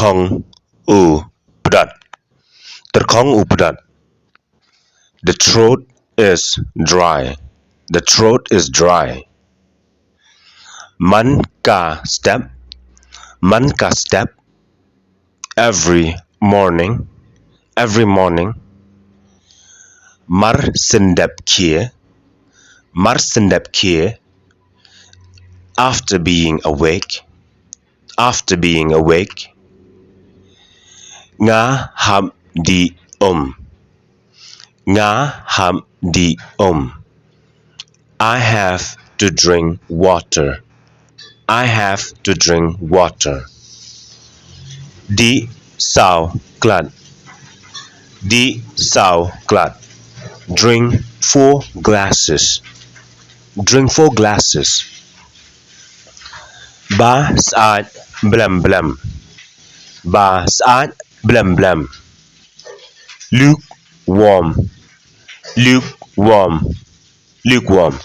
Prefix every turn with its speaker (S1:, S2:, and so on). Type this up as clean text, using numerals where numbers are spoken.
S1: Terkong u pdot. Terkong u pdot. The throat is dry. The throat is dry. Man ka step. Man ka step. Every morning. Every morning. Mar sendep kia. Mar sendep kia. After being awake. After being awake. Nga ham di Nga ham di I have to drink water. I have to drink water. Di sao glad. Di sao glad. Drink 4 glasses. Drink 4 glasses. Ba saat blam blam. Ba saat blam blam. Lukewarm. Lukewarm. Lukewarm.